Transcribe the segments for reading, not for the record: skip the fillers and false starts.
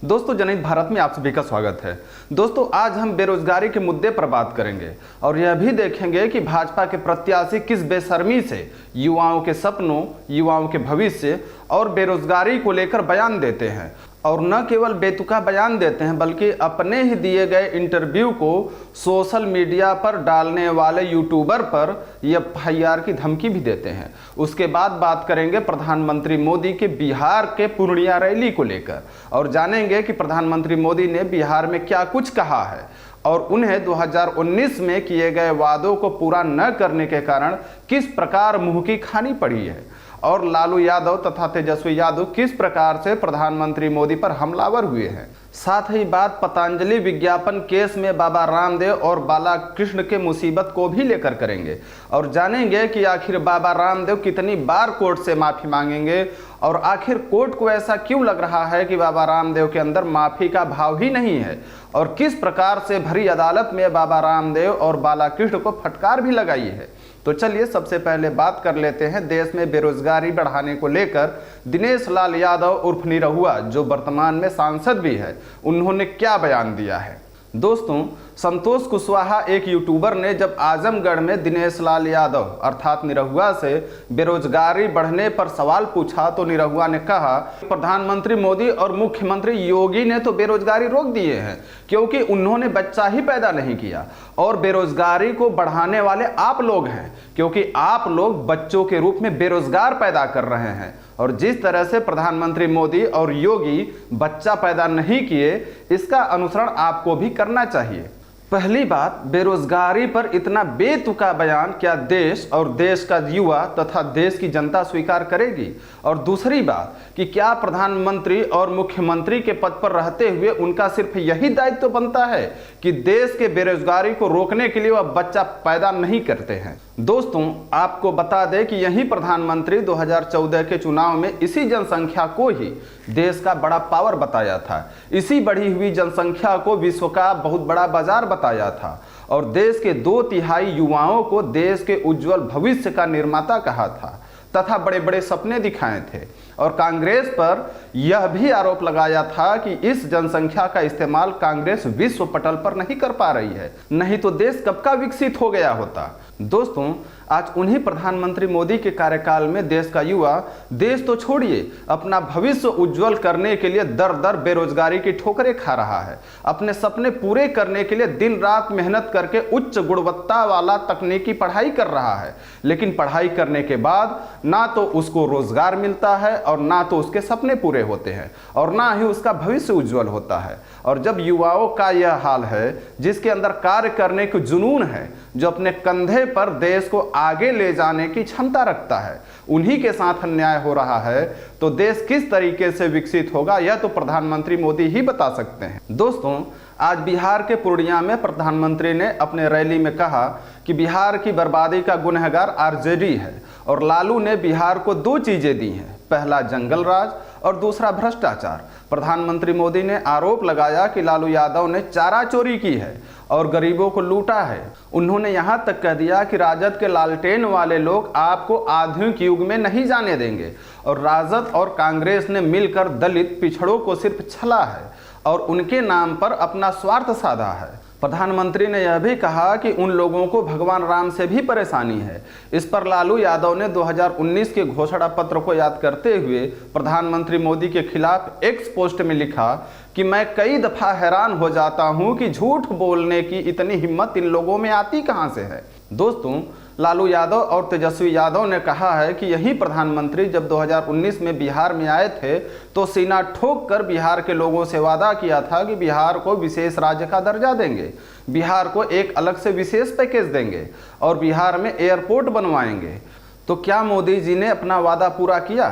दोस्तों, जनहित भारत में आप सभी का स्वागत है। दोस्तों, आज हम बेरोजगारी के मुद्दे पर बात करेंगे और यह भी देखेंगे कि भाजपा के प्रत्याशी किस बेशर्मी से युवाओं के सपनों, युवाओं के भविष्य और बेरोजगारी को लेकर बयान देते हैं और न केवल बेतुका बयान देते हैं बल्कि अपने ही दिए गए इंटरव्यू को सोशल मीडिया पर डालने वाले यूट्यूबर पर एफआईआर की धमकी भी देते हैं। उसके बाद बात करेंगे प्रधानमंत्री मोदी के बिहार के पूर्णिया रैली को लेकर और जानेंगे कि प्रधानमंत्री मोदी ने बिहार में क्या कुछ कहा है और उन्हें 2019 में किए गए वादों को पूरा न करने के कारण किस प्रकार मुंह की खानी पड़ी है और लालू यादव तथा तेजस्वी यादव किस प्रकार से प्रधानमंत्री मोदी पर हमलावर हुए हैं। साथ ही बात पतंजलि विज्ञापन केस में बाबा रामदेव और बालाकृष्ण के मुसीबत को भी लेकर करेंगे और जानेंगे कि आखिर बाबा रामदेव कितनी बार कोर्ट से माफी मांगेंगे और आखिर कोर्ट को ऐसा क्यों लग रहा है कि बाबा रामदेव के अंदर माफी का भाव ही नहीं है और किस प्रकार से भरी अदालत में बाबा रामदेव और बालाकृष्ण को फटकार भी लगाई है। तो चलिए सबसे पहले बात कर लेते हैं देश में बेरोजगारी बढ़ाने को लेकर दिनेश लाल यादव उर्फ निरहुआ, जो वर्तमान में सांसद भी है, उन्होंने क्या बयान दिया है। दोस्तों, संतोष कुशवाहा एक यूट्यूबर ने जब आजमगढ़ में दिनेश लाल यादव अर्थात निरहुआ से बेरोजगारी बढ़ने पर सवाल पूछा तो निरहुआ ने कहा प्रधानमंत्री मोदी और मुख्यमंत्री योगी ने तो बेरोजगारी रोक दिए हैं क्योंकि उन्होंने बच्चा ही पैदा नहीं किया और बेरोजगारी को बढ़ाने वाले आप लोग हैं क्योंकि आप लोग बच्चों के रूप में बेरोजगार पैदा कर रहे हैं और जिस तरह से प्रधानमंत्री मोदी और योगी बच्चा पैदा नहीं किए, इसका अनुसरण आपको भी करना चाहिए। पहली बात, बेरोजगारी पर इतना बेतुका बयान क्या देश और देश का युवा तथा देश की जनता स्वीकार करेगी? और दूसरी बात कि क्या प्रधानमंत्री और मुख्यमंत्री के पद पर रहते हुए उनका सिर्फ यही दायित्व बनता है कि देश के बेरोजगारी को रोकने के लिए वह बच्चा पैदा नहीं करते हैं? दोस्तों, आपको बता दें कि यही प्रधानमंत्री 2014 के चुनाव में इसी जनसंख्या को ही देश का बड़ा पावर बताया था, इसी बढ़ी हुई जनसंख्या को विश्व का बहुत बड़ा बाजार बताया था और देश के 2/3 युवाओं को देश के उज्जवल भविष्य का निर्माता कहा था तथा बड़े बड़े सपने दिखाए थे और कांग्रेस पर यह भी आरोप लगाया था कि इस जनसंख्या का इस्तेमाल कांग्रेस विश्व पटल पर नहीं कर पा रही है, नहीं तो देश कब का विकसित हो गया होता। दोस्तों, आज उन्हीं प्रधानमंत्री मोदी के कार्यकाल में देश का युवा देश तो छोड़िए अपना भविष्य उज्जवल करने के लिए दर दर बेरोजगारी की ठोकरें खा रहा है। अपने सपने पूरे करने के लिए दिन रात मेहनत करके उच्च गुणवत्ता वाला तकनीकी पढ़ाई कर रहा है, लेकिन पढ़ाई करने के बाद ना तो उसको रोजगार मिलता है और ना तो उसके सपने पूरे होते हैं और ना ही उसका भविष्य उज्जवल होता है। और जब युवाओं का यह हाल है, जिसके अंदर कार्य करने की जुनून है, जो अपने कंधे पर देश को आगे ले जाने की क्षमता रखता है, उन्हीं के साथ अन्याय हो रहा है, तो देश किस तरीके से विकसित होगा यह तो प्रधानमंत्री मोदी ही बता सकते हैं। दोस्तों, आज बिहार के पूर्णिया में प्रधानमंत्री ने अपने रैली में कहा कि बिहार की बर्बादी का गुनहगार आरजेडी है और लालू ने बिहार को 2 चीजें दी हैं, पहला जंगल राज और दूसरा भ्रष्टाचार। प्रधानमंत्री मोदी ने आरोप लगाया कि लालू यादव ने चारा चोरी की है और गरीबों को लूटा है। उन्होंने यहां तक कह दिया कि राजद के लालटेन वाले लोग आपको आधुनिक युग में नहीं जाने देंगे और राजद और कांग्रेस ने मिलकर दलित पिछड़ों को सिर्फ छला है और उनके नाम पर अपना स्वार्थ साधा है। प्रधानमंत्री ने यह भी कहा कि उन लोगों को भगवान राम से भी परेशानी है। इस पर लालू यादव ने 2019 के घोषणा पत्र को याद करते हुए प्रधानमंत्री मोदी के खिलाफ एक्स पोस्ट में लिखा कि मैं कई दफा हैरान हो जाता हूं कि झूठ बोलने की इतनी हिम्मत इन लोगों में आती कहां से है। दोस्तों, लालू यादव और तेजस्वी यादव ने कहा है कि यही प्रधानमंत्री जब 2019 में बिहार में आए थे तो सीना ठोक कर बिहार के लोगों से वादा किया था कि बिहार को विशेष राज्य का दर्जा देंगे, बिहार को एक अलग से विशेष पैकेज देंगे और बिहार में एयरपोर्ट बनवाएंगे। तो क्या मोदी जी ने अपना वादा पूरा किया?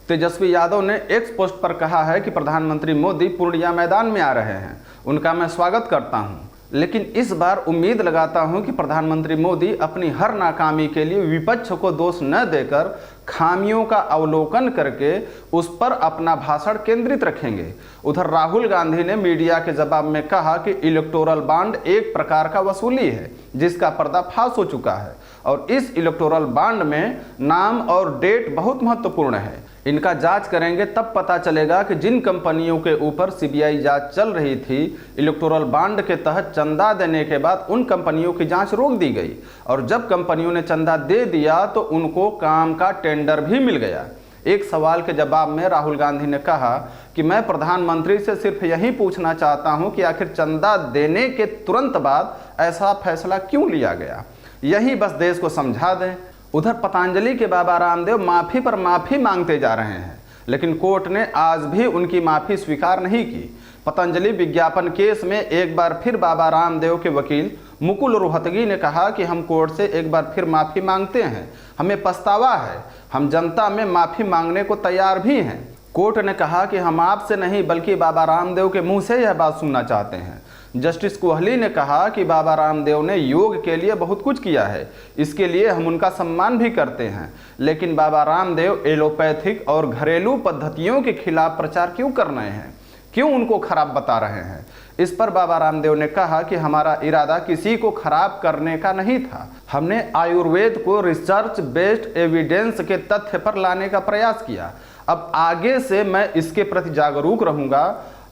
तेजस्वी यादव ने एक्स पोस्ट पर कहा है कि प्रधानमंत्री मोदी पूर्णिया मैदान में आ रहे हैं, उनका मैं स्वागत करता हूं, लेकिन इस बार उम्मीद लगाता हूं कि प्रधानमंत्री मोदी अपनी हर नाकामी के लिए विपक्ष को दोष न देकर खामियों का अवलोकन करके उस पर अपना भाषण केंद्रित रखेंगे। उधर राहुल गांधी ने मीडिया के जवाब में कहा कि इलेक्टोरल बॉन्ड एक प्रकार का वसूली है जिसका पर्दाफाश हो चुका है और इस इलेक्टोरल बॉन्ड में नाम और डेट बहुत महत्वपूर्ण है। इनका जांच करेंगे तब पता चलेगा कि जिन कंपनियों के ऊपर सीबीआई जांच चल रही थी, इलेक्टोरल बॉन्ड के तहत चंदा देने के बाद उन कंपनियों की जांच रोक दी गई और जब कंपनियों ने चंदा दे दिया तो उनको काम का टेंडर भी मिल गया। एक सवाल के जवाब में राहुल गांधी ने कहा कि मैं प्रधानमंत्री से सिर्फ यही पूछना चाहता हूं कि आखिर चंदा देने के तुरंत बाद ऐसा फैसला क्यों लिया गया, यही बस देश को समझा दें। उधर पतंजलि के बाबा रामदेव माफ़ी पर माफ़ी मांगते जा रहे हैं, लेकिन कोर्ट ने आज भी उनकी माफ़ी स्वीकार नहीं की। पतंजलि विज्ञापन केस में एक बार फिर बाबा रामदेव के वकील मुकुल रोहतगी ने कहा कि हम कोर्ट से एक बार फिर माफ़ी मांगते हैं, हमें पछतावा है, हम जनता में माफ़ी मांगने को तैयार भी हैं। कोर्ट ने कहा कि हम आपसे नहीं बल्कि बाबा रामदेव के मुंह से यह बात सुनना चाहते हैं। जस्टिस कोहली ने कहा कि बाबा रामदेव ने योग के लिए बहुत कुछ किया है, इसके लिए हम उनका सम्मान भी करते हैं, लेकिन बाबा रामदेव एलोपैथिक और घरेलू पद्धतियों के खिलाफ प्रचार क्यों कर रहे हैं, क्यों उनको खराब बता रहे हैं। इस पर बाबा रामदेव ने कहा कि हमारा इरादा किसी को खराब करने का नहीं था, हमने आयुर्वेद को रिसर्च बेस्ड एविडेंस के तथ्य पर लाने का प्रयास किया। अब आगे से मैं इसके प्रति जागरूक रहूंगा।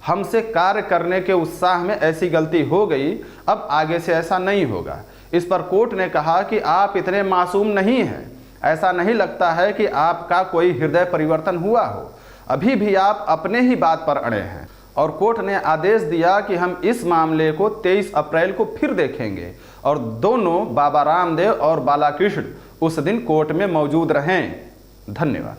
हमसे कार्य करने के उत्साह में ऐसी गलती हो गई, अब आगे से ऐसा नहीं होगा। इस पर कोर्ट ने कहा कि आप इतने मासूम नहीं हैं, ऐसा नहीं लगता है कि आपका कोई हृदय परिवर्तन हुआ हो, अभी भी आप अपने ही बात पर अड़े हैं। और कोर्ट ने आदेश दिया कि हम इस मामले को 23 अप्रैल को फिर देखेंगे और दोनों बाबा रामदेव और बालाकृष्ण उस दिन कोर्ट में मौजूद रहें। धन्यवाद।